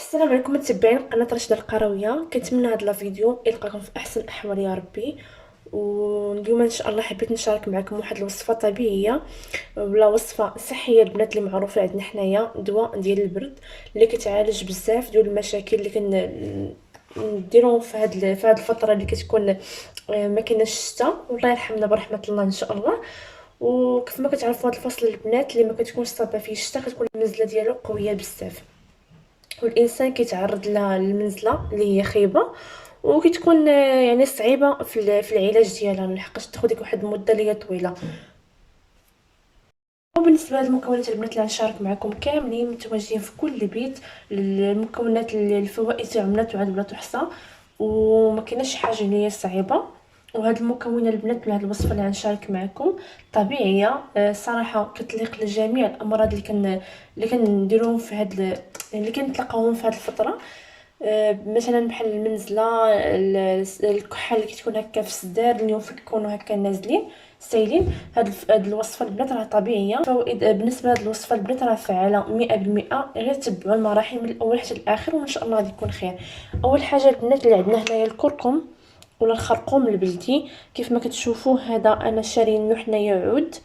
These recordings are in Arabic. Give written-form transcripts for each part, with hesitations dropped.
السلام عليكم متابعين قناه رشد القرويه. كنتمنى هذا الفيديو يلقاكم في احسن الاحوال يا ربي. واليوم ان شاء الله حبيت نشارك معكم واحد الوصفه طبيعيه ولا وصفه صحيه البنات اللي معروفه عندنا حنايا، دواء ديال البرد اللي كتعالج بزاف ديال المشاكل اللي نديرو في هاد الفتره اللي كتكون ما كايناش الشتاء، والله يرحمنا برحمه الله ان شاء الله. وكيف ما كتعرفوا هاد الفصل البنات اللي ما كتكونش صابه فيه الشتاء كتكون النزله ديالو قويه بزاف، والانسان كيتعرض لها المنزله اللي هي خايبه وكتكون يعني صعيبه في العلاج ديالها، لحقاش تاخذ ديك واحد المده اللي هي طويله. وبالنسبه للمكونات البنات اللي غنشارك معكم كاملين متواجدين في كل بيت. المكونات الفوائد تاعهم لا تعد ولا تحصى، وما كايناش شي حاجه اللي هي صعيبه. وهاد المكونات البنات لهاد الوصفه اللي غنشارك معكم طبيعيه، صراحه كتليق لجميع الامراض اللي كنديروهم في اللي كنتلقاوهم في هاد الفتره. مثلا بحال المنزله، الكحه اللي كتكون هكا في الصدر، اليوم كيكونوا هكا نازلين سايلين. هاد الوصفه البنات راه طبيعيه. فوائد بالنسبه لهاد الوصفه البنات راه فعاله 100%، غير تبعوا المراحل من الاول حتى الاخر وان شاء الله غادي يكون خير. اول حاجه البنات اللي عندنا هنايا الكركم ولا الخرقوم البلدي. كيف ما كتشوفوا هذا انا شارينو حنايا عود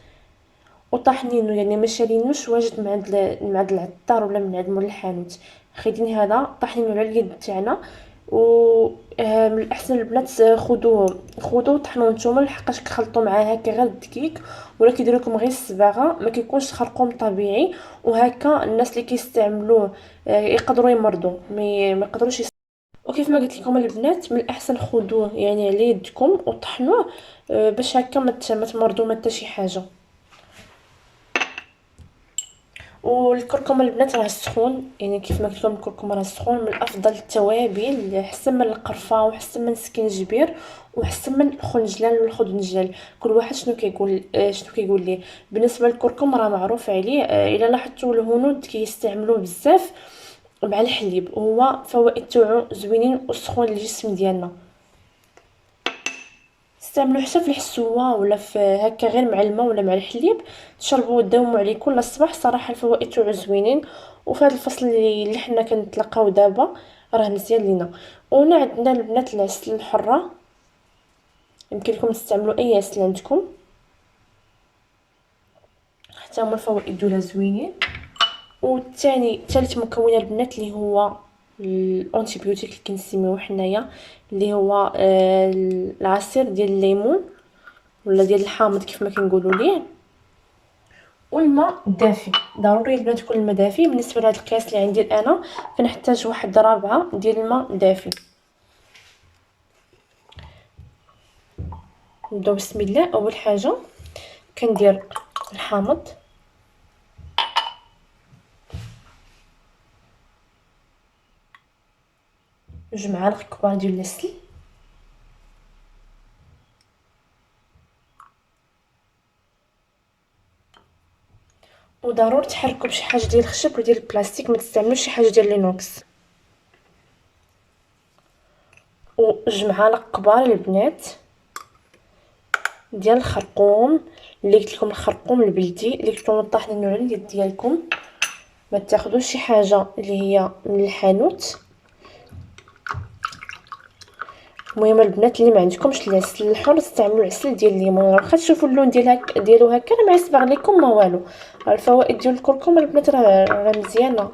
وطاحنينو، يعني ما شارينوش واجد من عند العطار ولا من عند مول الحانوت، خدين هذا طاحنينو على اليد تاعنا. و من الاحسن البنات خذوه طحنوه نتوما، لحقاش كخلطوا معاه هكا غير الدقيق ولا كيديروا لكم غير الصباغه، ما كيكونش خرقوم طبيعي. وهكا الناس اللي كيستعملوه يقدروا يمرضوا، ما يقدروش وكيف ما قلت لكم البنات من الاحسن خذوه يعني على يدكم وطحنوه، باش هكا ما تمرضوا ما حتى شي حاجه. والكركم البنات راه سخون، يعني كيف ما قلت لكم الكركم راه سخون، من افضل التوابل، احسن من القرفه وحسن من السكينجبير وحسن من الخنجلان والخدنجال. كل واحد شنو كيقول ليه. بالنسبه للكركم راه معروف عليه، الا لاحظتوا الهنود كيستعملوه بزاف مع الحليب، وهو فوائد تاعو زوينين وسخون للجسم ديالنا. استعملوا حتى في الحسوه ولا في هكا غير مع الماء ولا مع الحليب، تشربوا وداوموا عليه كل صباح. صراحه الفوائد تاعو زوينين، وفي هذا الفصل اللي حنا كنتلاقاو دابا راه مزيان لينا. وهنا عندنا البنات العسل الحره، يمكن لكم تستعملوا اي عسل عندكم، حتى هما الفوائد ديالها زوينين. ثالث مكون البنات اللي هو الانتيبيوتيك اللي كنسميوه حنايا، اللي هو العصير ديال الليمون ولا ديال الحامض كيف ما كنقولوا ليه، والماء دافي. ضروري البنات يكون الماء دافي. بالنسبه لهاد القياس اللي عندي انا كنحتاج واحد رابعه ديال الماء دافي. نبداو بسم الله. اول حاجه كندير الحامض، جوج معالق كبار ديال العسل، وضروري تحركوا بشي حاجه ديال الخشب ولا ديال البلاستيك، ما تستعملوش شي حاجه ديال لينوكس. وجوج معالق كبار البنات ديال الخرقوم، اللي قلت لكم الخرقوم البلدي اللي كنتو طاحنينو على اليد ديالكم، ما تاخذوش شي حاجه اللي هي من الحانوت. المهم البنات اللي ما عندكمش العسل الحر استعملوا العسل ديال الليمون، واخا تشوفوا اللون ديالو هكا راه ما يصبغ لكم ما والو. الفوائد ديال الكركم البنات راه مزيانه.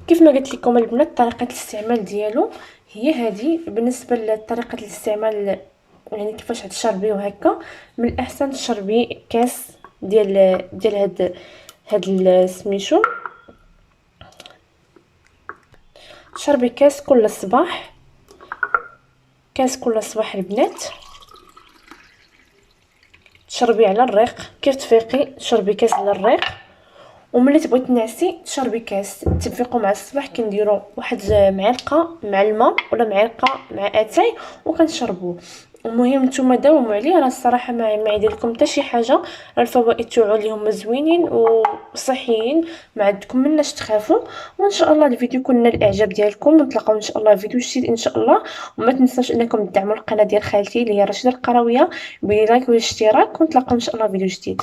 كيف ما قلت لكم البنات طريقه الاستعمال ديالو هي هذه. بالنسبه لطريقه الاستعمال يعني كيفاش تشربيه وهكا، من الاحسن تشربي كاس ديال هاد سميتو، تشربي كاس كل صباح، كاس كل صباح البنات. تشربي على الريق، كيف تفيقي تشربي كاس على الريق، وملي تبغي تنعسي تشربي كاس. تفيقوا مع الصباح كنديروا واحد معلقه مع الماء ولا معلقه مع اتاي وكنشربوه. المهم نتوما داوموا عليه، راه الصراحه ما يدير لكم حتى شي حاجه، راه الفوائد تاعو اللي هما زوينين وصحيين، ما عندكم مناش تخافوا. وان شاء الله الفيديو يكون نال الاعجاب ديالكم، ونتلاقاو ان شاء الله فيديو جديد ان شاء الله. وما تنساوش انكم تدعموا القناه ديال خالتي اللي هي رشيده القرويه بلايك والاشتراك، ونتلاقاو ان شاء الله فيديو جديد.